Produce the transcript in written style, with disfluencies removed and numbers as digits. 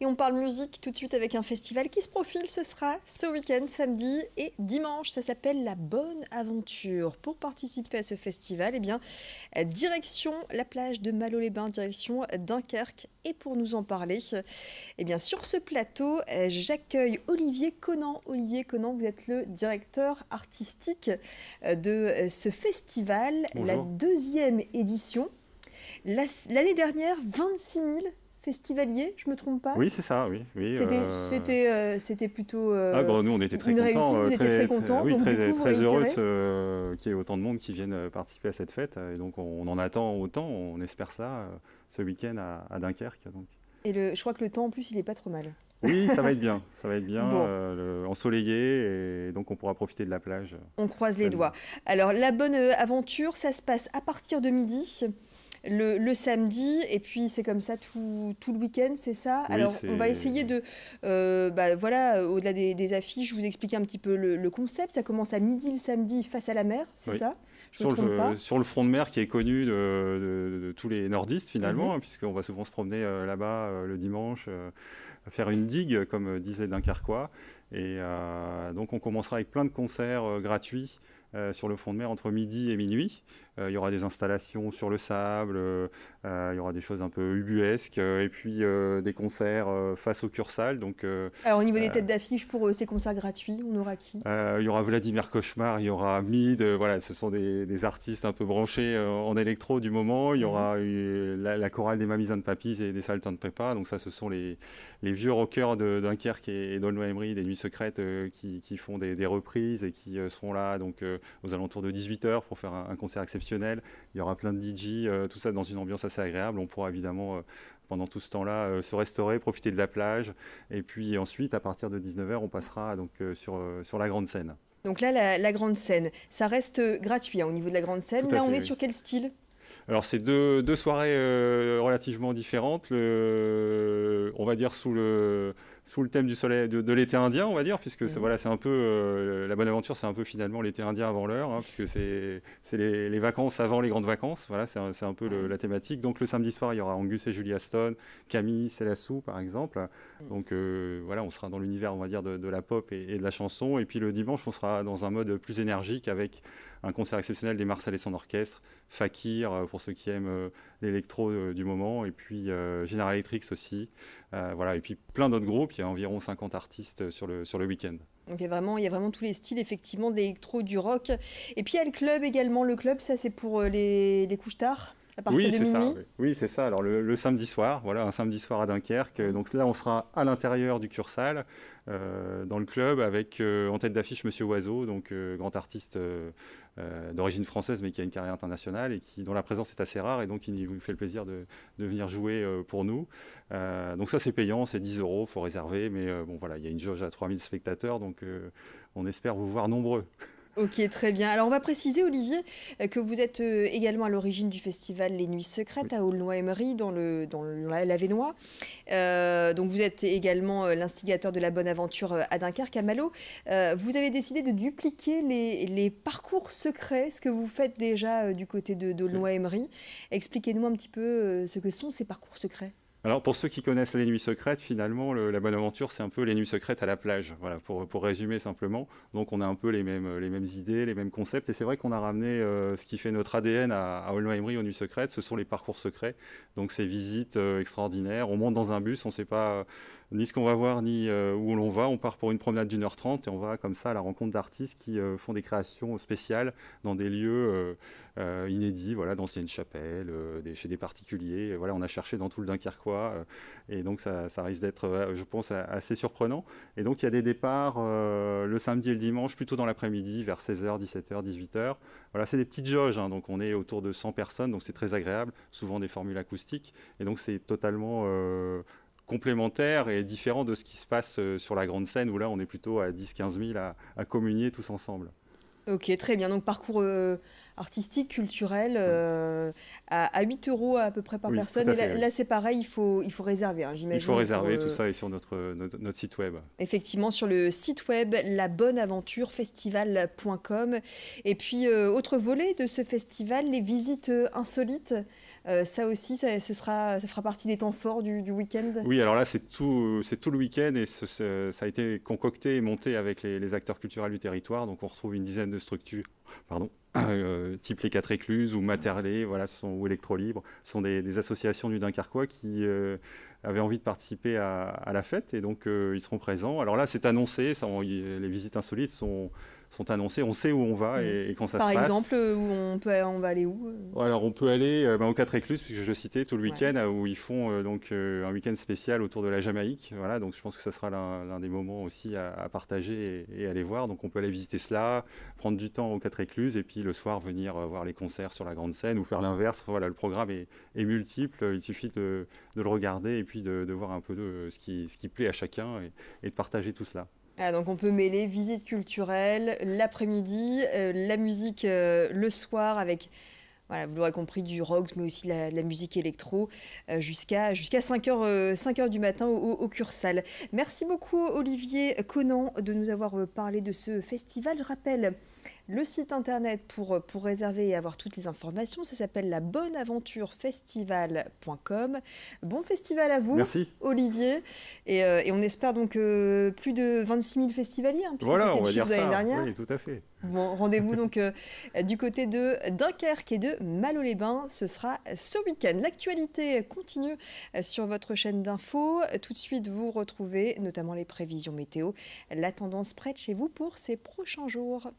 Et on parle musique tout de suite avec un festival qui se profile. Ce sera ce week-end, samedi et dimanche. Ça s'appelle La Bonne Aventure. Pour participer à ce festival, eh bien, direction la plage de Malo-les-Bains, direction Dunkerque. Et pour nous en parler, eh bien, sur ce plateau, j'accueille Olivier Conan. Olivier Conan, vous êtes le directeur artistique de ce festival, la Bonjour. deuxième édition. L'année dernière, 26 000 festivaliers, je ne me trompe pas. Oui, c'est ça, oui. Oui, C'était plutôt bon, nous, on était très une contents, réussite, vous étiez très contents, oui, donc du très, coup vous très heureux réitérez. qu'il y ait autant de monde qui vienne participer à cette fête. Et donc, on en attend autant, on espère ça ce week-end à Dunkerque. Donc. Et je crois que le temps en plus il est pas trop mal. Oui, ça va être bien, Bon, ensoleillé, et donc on pourra profiter de la plage on croise les pleinement. doigts. Alors la bonne aventure, ça se passe à partir de midi. Le samedi, et puis c'est comme ça tout le week-end, c'est ça. Oui, Alors on va essayer de, voilà, au-delà des affiches, je vous expliquer un petit peu le concept. Ça commence à midi le samedi face à la mer, c'est oui. ça? Je me trompe pas? Sur le front de mer qui est connu de tous les nordistes Mhm. finalement, hein, puisqu'on va souvent se promener là-bas le dimanche, faire une digue, comme disait Dunkerquois. Et donc on commencera avec plein de concerts gratuits sur le front de mer entre midi et minuit. Il y aura des installations sur le sable, il y aura des choses un peu ubuesques, et puis des concerts face au Cursal. Donc Alors au niveau des euh, têtes d'affiche pour ces concerts gratuits, on aura qui? il y aura Vladimir Cauchemar, il y aura Mid, voilà, ce sont des artistes un peu branchés en électro du moment. Il y Mhm. aura la chorale des Mamies and Papis et des Salt and Peppa. Donc ça, ce sont les vieux rockers de Dunkerque et d'Aulnoy-Emery, des Nuits Secrètes, qui font des reprises et qui seront là donc, aux alentours de 18 h pour faire un concert exceptionnel. Il y aura plein de DJ, tout ça dans une ambiance assez agréable. On pourra évidemment pendant tout ce temps-là, se restaurer, profiter de la plage. Et puis ensuite, à partir de 19 h, on passera donc, sur la grande scène. Donc là, la grande scène, ça reste gratuit hein, au niveau de la grande Tout scène. à Là, on fait, est oui. sur quel style? Alors, c'est deux soirées relativement différentes. On va dire sous le thème du soleil, de l'été indien, on va dire, puisque Mhm. voilà, c'est un peu la bonne aventure, c'est un peu finalement l'été indien avant l'heure, hein, puisque c'est les vacances avant les grandes vacances. Voilà, c'est un peu Ouais. la thématique. Donc, le samedi soir, il y aura Angus et Julia Stone, Camille Selassou, par exemple. Mhm. Donc, voilà, on sera dans l'univers, on va dire, de la pop et de la chanson. Et puis le dimanche, on sera dans un mode plus énergique avec un concert exceptionnel des Marcel et son orchestre, Fakir pour ceux qui aiment l'électro du moment, et puis General Electric aussi. Voilà, et puis plein d'autres groupes, il y a environ 50 artistes sur le week-end. Donc il y a vraiment tous les styles, effectivement, de l'électro, du rock. Et puis il y a le club également. Le club, ça c'est pour les couches tard, à partir Oui, de c'est ça. minuit. Oui, oui, c'est ça. Alors le samedi soir, voilà, un samedi soir à Dunkerque. Mhm. Donc là, on sera à l'intérieur du Cursal, dans le club, avec en tête d'affiche Monsieur Oiseau, donc grand artiste d'origine française, mais qui a une carrière internationale et dont la présence est assez rare, et donc il nous fait le plaisir de venir jouer pour nous. Donc ça, c'est payant, c'est 10 euros, faut réserver, mais bon voilà, il y a une jauge à 3000 spectateurs, donc on espère vous voir nombreux. Ok, très bien. Alors on va préciser, Olivier, que vous êtes également à l'origine du festival Les Nuits Secrètes Oui, à Aulnoy-Emery, l'Avesnois. Donc vous êtes également l'instigateur de la bonne aventure à Dunkerque, à Malo. Vous avez décidé de dupliquer les parcours secrets, ce que vous faites déjà du côté oui. d'Aulnoy-Emery. Expliquez-nous un petit peu ce que sont ces parcours secrets. Alors pour ceux qui connaissent les nuits secrètes, finalement, la bonne aventure, c'est un peu les nuits secrètes à la plage. Voilà, pour résumer simplement. Donc on a un peu les mêmes idées, les mêmes concepts. Et c'est vrai qu'on a ramené ce qui fait notre ADN à Aulnoy-Emery aux nuits secrètes. Ce sont les parcours secrets. Donc ces visites extraordinaires. On monte dans un bus, on ne sait pas ni ce qu'on va voir, ni où l'on va. On part pour une promenade d'1 h 30 et on va comme ça à la rencontre d'artistes qui font des créations spéciales dans des lieux inédits, voilà, d'anciennes chapelles, chez des particuliers. Voilà, on a cherché dans tout le Dunkerquois, et donc ça risque d'être, je pense, assez surprenant. Et donc il y a des départs le samedi et le dimanche, plutôt dans l'après-midi, vers 16 h, 17 h, 18 h. Voilà, c'est des petites jauges, hein, donc on est autour de 100 personnes, donc c'est très agréable, souvent des formules acoustiques, et donc c'est totalement complémentaire et différent de ce qui se passe sur la grande scène, où là on est plutôt à 10 000 à 15 000 à communier tous ensemble. Ok, très bien. Donc parcours artistique, culturel, Oui, à 8 euros à peu près par oui, tout personne. à Et fait, oui. là, c'est pareil, il faut réserver, hein, Il faut j'imagine, pour réserver, tout ça est sur notre site web. effectivement sur le site web labonneaventurefestival.com. Et puis, autre volet de ce festival, les visites insolites. Ça aussi, ça fera partie des temps forts du week-end? Oui, alors là, c'est tout le week-end et ça a été concocté et monté avec les acteurs culturels du territoire. Donc, on retrouve une dizaine de structures, pardon, type les Quatre Écluses ou Materlé, voilà, ou Électrolibre. Ce sont des associations du Dunkerquois qui avaient envie de participer à la fête et donc ils seront présents. Alors là, c'est annoncé, les visites insolites sont annoncées, on sait où on va Mmh. et quand ça Par se passe. exemple, on va aller où? Alors on peut aller aux Quatre Écluses, puisque je le citais, tout le Ouais. week-end, où ils font un week-end spécial autour de la Jamaïque. Voilà, donc je pense que ça sera l'un des moments aussi à partager et aller voir. Donc on peut aller visiter cela, prendre du temps aux Quatre Écluses, et puis le soir venir voir les concerts sur la grande scène ou faire l'inverse. Voilà, le programme est multiple. Il suffit de le regarder et puis de voir un peu ce qui plaît à chacun et de partager tout cela. Ah, donc on peut mêler visite culturelle l'après-midi, la musique le soir avec, voilà, vous l'aurez compris, du rock, mais aussi de la musique électro, jusqu'à 5 heures du matin au Cursal. Merci beaucoup, Olivier Conan, de nous avoir parlé de ce festival. Je rappelle le site internet pour réserver et avoir toutes les informations. Ça s'appelle la bonneaventurefestival.com. Bon festival à vous, Merci. Olivier. Et on espère donc plus de 26 000 festivaliers, hein, puisque Voilà, c'était on le va chiffre dire de l'année ça. dernière. Oui, tout à fait. Bon, rendez-vous donc du côté de Dunkerque et de Malo-les-Bains. Ce sera ce week-end. L'actualité continue sur votre chaîne d'infos. Tout de suite, vous retrouvez notamment les prévisions météo, la tendance près de chez vous pour ces prochains jours.